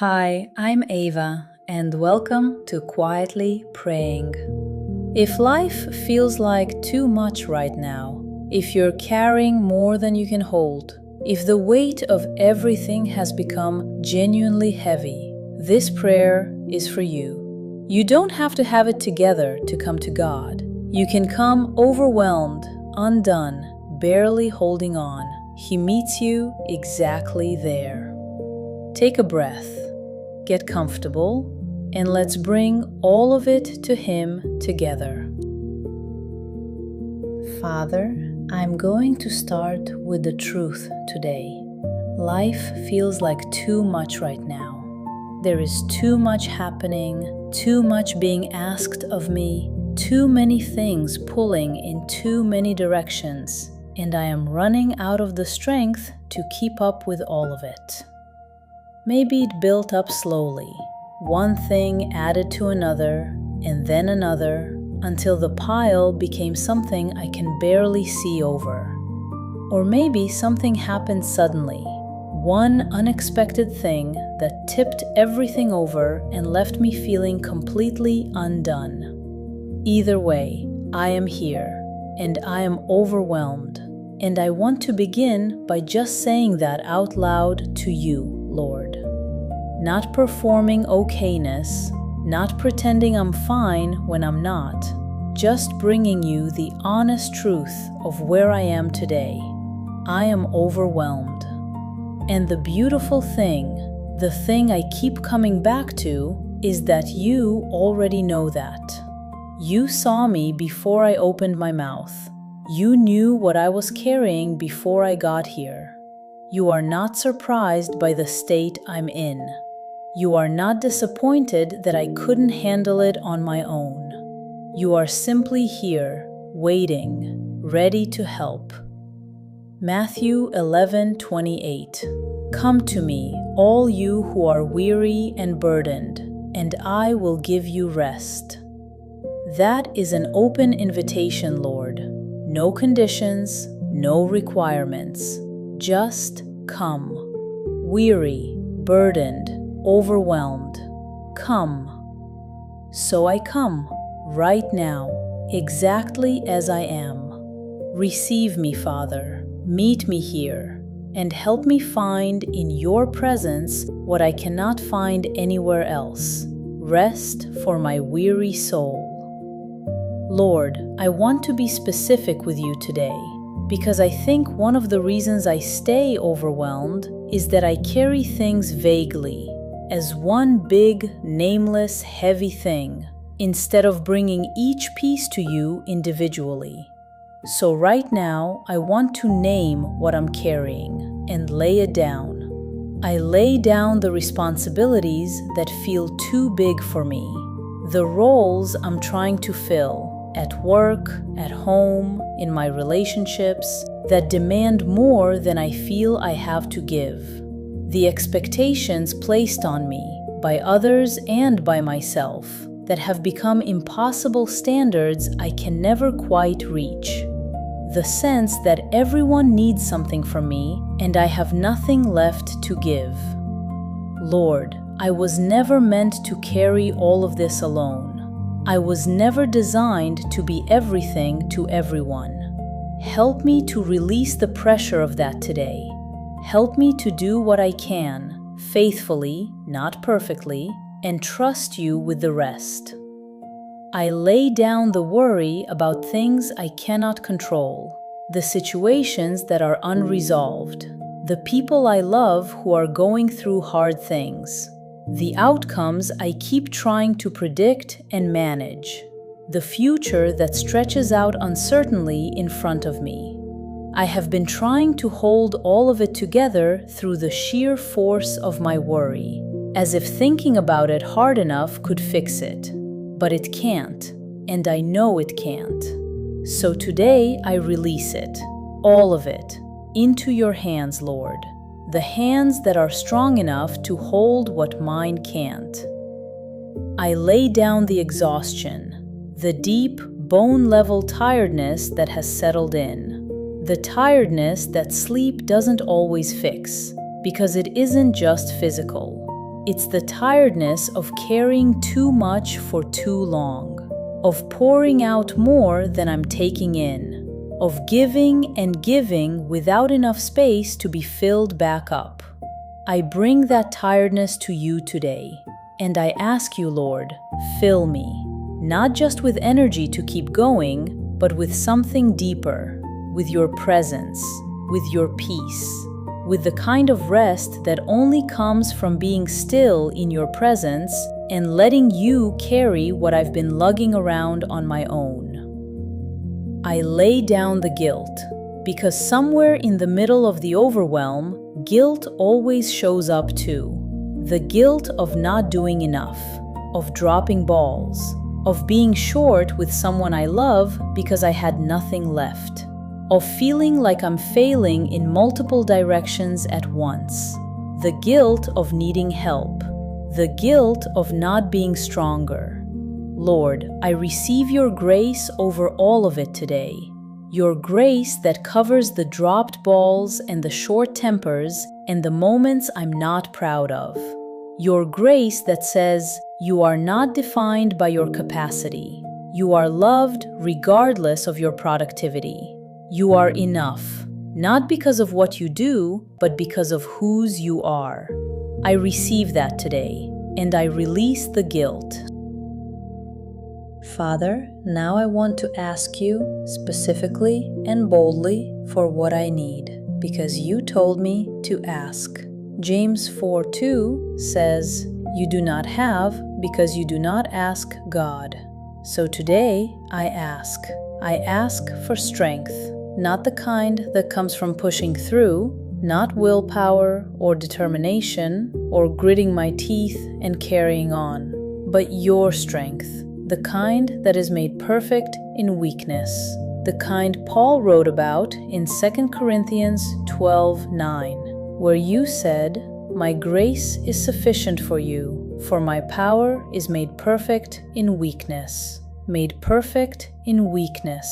Hi, I'm Ava, and welcome to Quietly Praying. If life feels like too much right now, if you're carrying more than you can hold, if the weight of everything has become genuinely heavy, this prayer is for you. You don't have to have it together to come to God. You can come overwhelmed, undone, barely holding on. He meets you exactly there. Take a breath, get comfortable, and let's bring all of it to Him together. Father, I'm going to start with the truth today. Life feels like too much right now. There is too much happening, too much being asked of me, too many things pulling in too many directions, and I am running out of the strength to keep up with all of it. Maybe it built up slowly, one thing added to another, and then another, until the pile became something I can barely see over. Or maybe something happened suddenly, one unexpected thing that tipped everything over and left me feeling completely undone. Either way, I am here, and I am overwhelmed, and I want to begin by just saying that out loud to you, Lord. Not performing okayness, not pretending I'm fine when I'm not, just bringing you the honest truth of where I am today. I am overwhelmed. And the beautiful thing, the thing I keep coming back to, is that you already know that. You saw me before I opened my mouth. You knew what I was carrying before I got here. You are not surprised by the state I'm in. You are not disappointed that I couldn't handle it on my own. You are simply here, waiting, ready to help. Matthew 11:28. Come to me, all you who are weary and burdened, and I will give you rest. That is an open invitation, Lord. No conditions, no requirements. Just come. Weary, burdened, overwhelmed. Come. So I come, right now, exactly as I am. Receive me, Father. Meet me here, and help me find in your presence what I cannot find anywhere else. Rest for my weary soul. Lord, I want to be specific with you today, because I think one of the reasons I stay overwhelmed is that I carry things vaguely, as one big, nameless, heavy thing, instead of bringing each piece to you individually. So right now, I want to name what I'm carrying and lay it down. I lay down the responsibilities that feel too big for me, the roles I'm trying to fill, at work, at home, in my relationships, that demand more than I feel I have to give. The expectations placed on me by others and by myself that have become impossible standards I can never quite reach. The sense that everyone needs something from me and I have nothing left to give. Lord, I was never meant to carry all of this alone. I was never designed to be everything to everyone. Help me to release the pressure of that today. Help me to do what I can, faithfully, not perfectly, and trust you with the rest. I lay down the worry about things I cannot control, the situations that are unresolved, the people I love who are going through hard things, the outcomes I keep trying to predict and manage, the future that stretches out uncertainly in front of me. I have been trying to hold all of it together through the sheer force of my worry, as if thinking about it hard enough could fix it. But it can't, and I know it can't. So today I release it, all of it, into your hands, Lord. The hands that are strong enough to hold what mine can't. I lay down the exhaustion, the deep, bone-level tiredness that has settled in, the tiredness that sleep doesn't always fix, because it isn't just physical. It's the tiredness of carrying too much for too long, of pouring out more than I'm taking in, of giving and giving without enough space to be filled back up. I bring that tiredness to you today, and I ask you, Lord, fill me, not just with energy to keep going, but with something deeper, with your presence, with your peace, with the kind of rest that only comes from being still in your presence and letting you carry what I've been lugging around on my own. I lay down the guilt, because somewhere in the middle of the overwhelm, guilt always shows up too. The guilt of not doing enough, of dropping balls, of being short with someone I love because I had nothing left, of feeling like I'm failing in multiple directions at once, the guilt of needing help, the guilt of not being stronger. Lord, I receive your grace over all of it today, your grace that covers the dropped balls and the short tempers and the moments I'm not proud of, your grace that says, you are not defined by your capacity. You are loved regardless of your productivity. You are enough, not because of what you do, but because of whose you are. I receive that today, and I release the guilt. Father, now I want to ask you specifically and boldly for what I need, because you told me to ask. James 4:2 says, you do not have because you do not ask God. So today, I ask for strength, not the kind that comes from pushing through, not willpower or determination or gritting my teeth and carrying on, but your strength, the kind that is made perfect in weakness, the kind Paul wrote about in 2 Corinthians 12:9, where you said, my grace is sufficient for you, for my power is made perfect in weakness. Made perfect in weakness.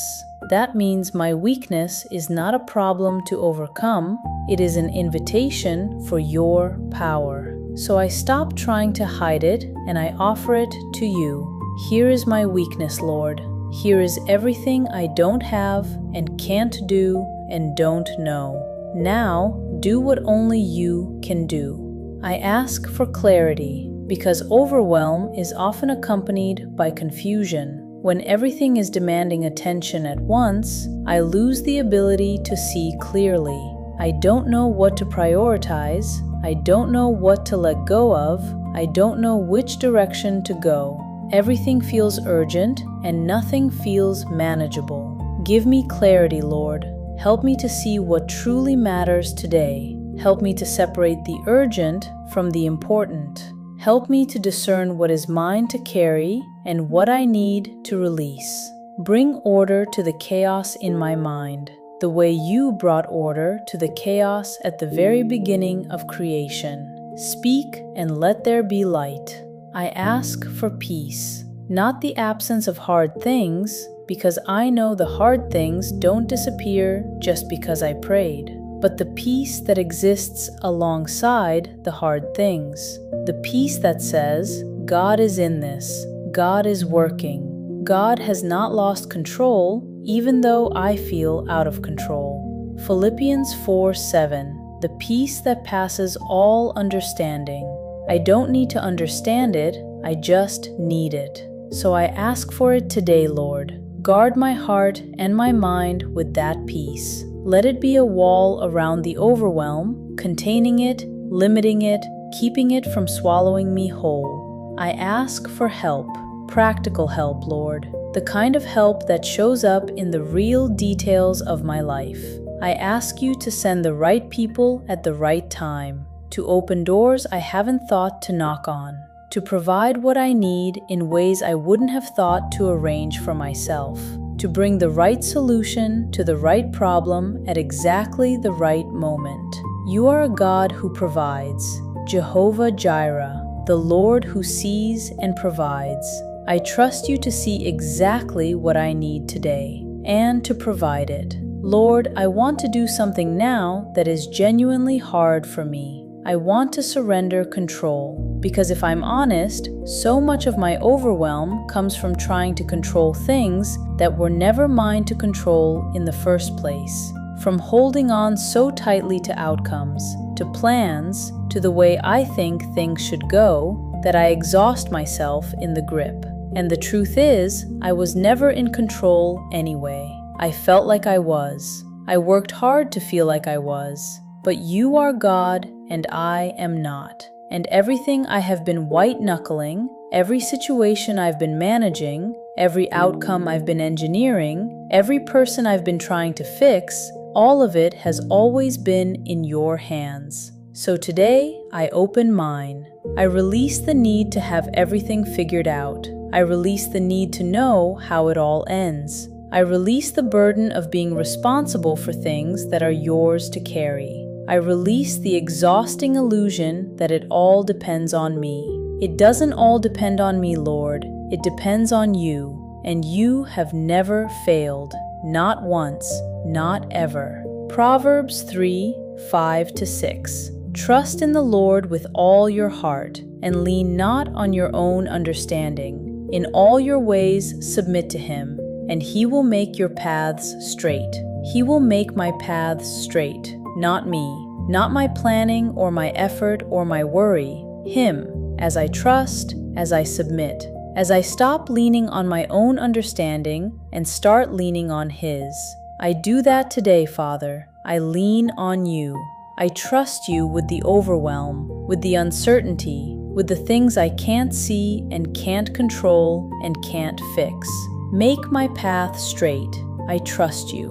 That means my weakness is not a problem to overcome, it is an invitation for your power. So I stop trying to hide it and I offer it to you. Here is my weakness, Lord. Here is everything I don't have and can't do and don't know. Now, do what only you can do. I ask for clarity, because overwhelm is often accompanied by confusion. When everything is demanding attention at once, I lose the ability to see clearly. I don't know what to prioritize, I don't know what to let go of, I don't know which direction to go. Everything feels urgent and nothing feels manageable. Give me clarity, Lord. Help me to see what truly matters today. Help me to separate the urgent from the important. Help me to discern what is mine to carry and what I need to release. Bring order to the chaos in my mind, the way you brought order to the chaos at the very beginning of creation. Speak and let there be light. I ask for peace, not the absence of hard things, because I know the hard things don't disappear just because I prayed, but the peace that exists alongside the hard things. The peace that says, God is in this, God is working, God has not lost control, even though I feel out of control. Philippians 4:7, the peace that passes all understanding. I don't need to understand it, I just need it. So I ask for it today, Lord. Guard my heart and my mind with that peace. Let it be a wall around the overwhelm, containing it, limiting it, keeping it from swallowing me whole. I ask for help, practical help, Lord, the kind of help that shows up in the real details of my life. I ask you to send the right people at the right time, to open doors I haven't thought to knock on, to provide what I need in ways I wouldn't have thought to arrange for myself, to bring the right solution to the right problem at exactly the right moment. You are a God who provides, Jehovah Jireh, the Lord who sees and provides. I trust you to see exactly what I need today and to provide it. Lord, I want to do something now that is genuinely hard for me. I want to surrender control. Because if I'm honest, so much of my overwhelm comes from trying to control things that were never mine to control in the first place. From holding on so tightly to outcomes, to plans, to the way I think things should go, that I exhaust myself in the grip. And the truth is, I was never in control anyway. I felt like I was. I worked hard to feel like I was. But you are God, and I am not. And everything I have been white-knuckling, every situation I've been managing, every outcome I've been engineering, every person I've been trying to fix, all of it has always been in your hands. So today, I open mine. I release the need to have everything figured out. I release the need to know how it all ends. I release the burden of being responsible for things that are yours to carry. I release the exhausting illusion that it all depends on me. It doesn't all depend on me, Lord. It depends on you, and you have never failed. Not once, not ever. Proverbs 3:5-6. Trust in the Lord with all your heart, and lean not on your own understanding. In all your ways submit to Him, and He will make your paths straight. He will make my paths straight. Not me, not my planning or my effort or my worry. Him, as I trust, as I submit, as I stop leaning on my own understanding and start leaning on His. I do that today, Father. I lean on you. I trust you with the overwhelm, with the uncertainty, with the things I can't see and can't control and can't fix. Make my path straight. I trust you.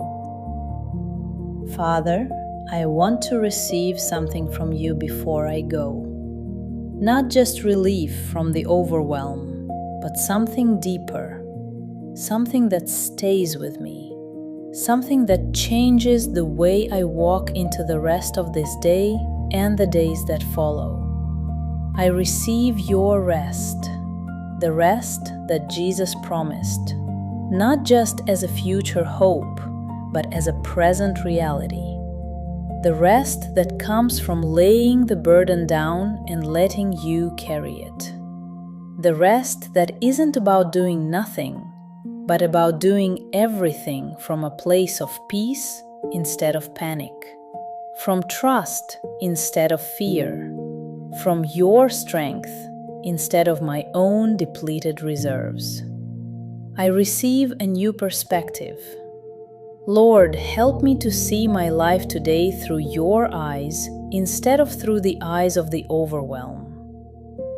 Father, I want to receive something from you before I go. Not just relief from the overwhelm, but something deeper, something that stays with me, something that changes the way I walk into the rest of this day and the days that follow. I receive your rest, the rest that Jesus promised, not just as a future hope, but as a present reality. The rest that comes from laying the burden down and letting you carry it. The rest that isn't about doing nothing, but about doing everything from a place of peace instead of panic, from trust instead of fear, from your strength instead of my own depleted reserves. I receive a new perspective. Lord, help me to see my life today through your eyes instead of through the eyes of the overwhelm.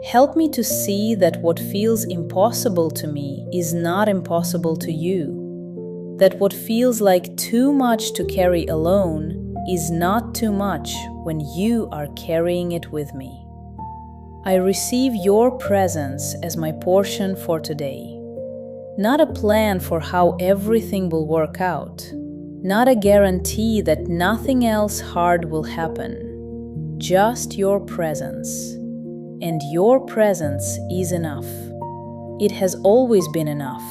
Help me to see that what feels impossible to me is not impossible to you. That what feels like too much to carry alone is not too much when you are carrying it with me. I receive your presence as my portion for today. Not a plan for how everything will work out. Not a guarantee that nothing else hard will happen. Just your presence. And your presence is enough. It has always been enough.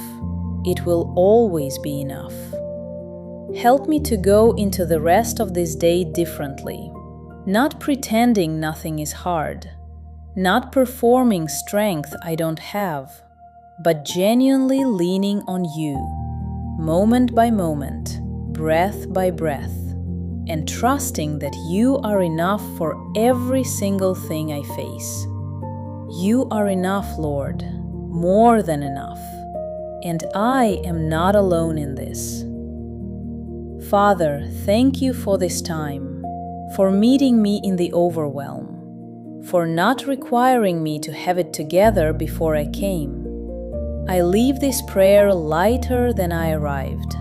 It will always be enough. Help me to go into the rest of this day differently. Not pretending nothing is hard. Not performing strength I don't have. But genuinely leaning on you, moment by moment, breath by breath, and trusting that you are enough for every single thing I face. You are enough, Lord, more than enough, and I am not alone in this. Father, thank you for this time, for meeting me in the overwhelm, for not requiring me to have it together before I came. I leave this prayer lighter than I arrived.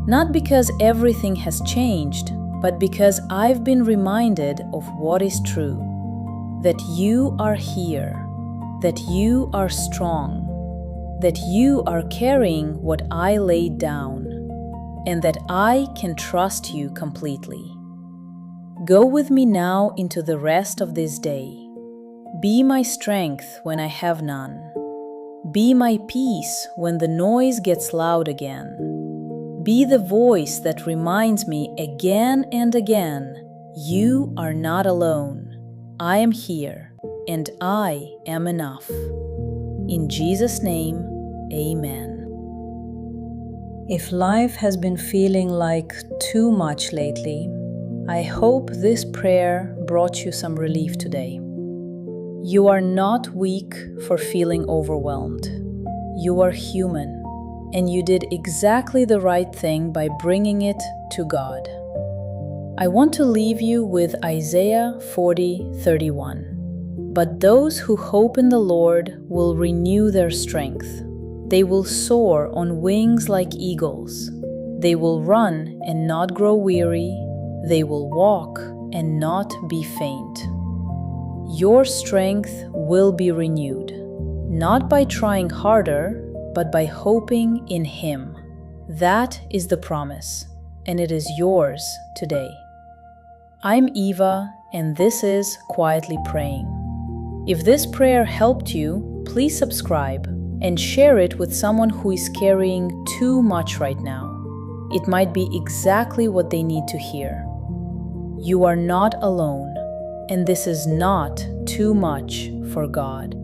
Not because everything has changed, but because I've been reminded of what is true. That you are here, that you are strong, that you are carrying what I laid down, and that I can trust you completely. Go with me now into the rest of this day. Be my strength when I have none. Be my peace when the noise gets loud again. Be the voice that reminds me again and again, you are not alone. I am here. and I am enough. In Jesus' name, amen. If life has been feeling like too much lately, I hope this prayer brought you some relief today. You are not weak for feeling overwhelmed. You are human, and you did exactly the right thing by bringing it to God. I want to leave you with Isaiah 40:31. But those who hope in the Lord will renew their strength. They will soar on wings like eagles. They will run and not grow weary. They will walk and not be faint. Your strength will be renewed, not by trying harder, but by hoping in Him. That is the promise, and it is yours today. I'm Eva, and this is Quietly Praying. If this prayer helped you, please subscribe and share it with someone who is carrying too much right now. It might be exactly what they need to hear. You are not alone, and this is not too much for God.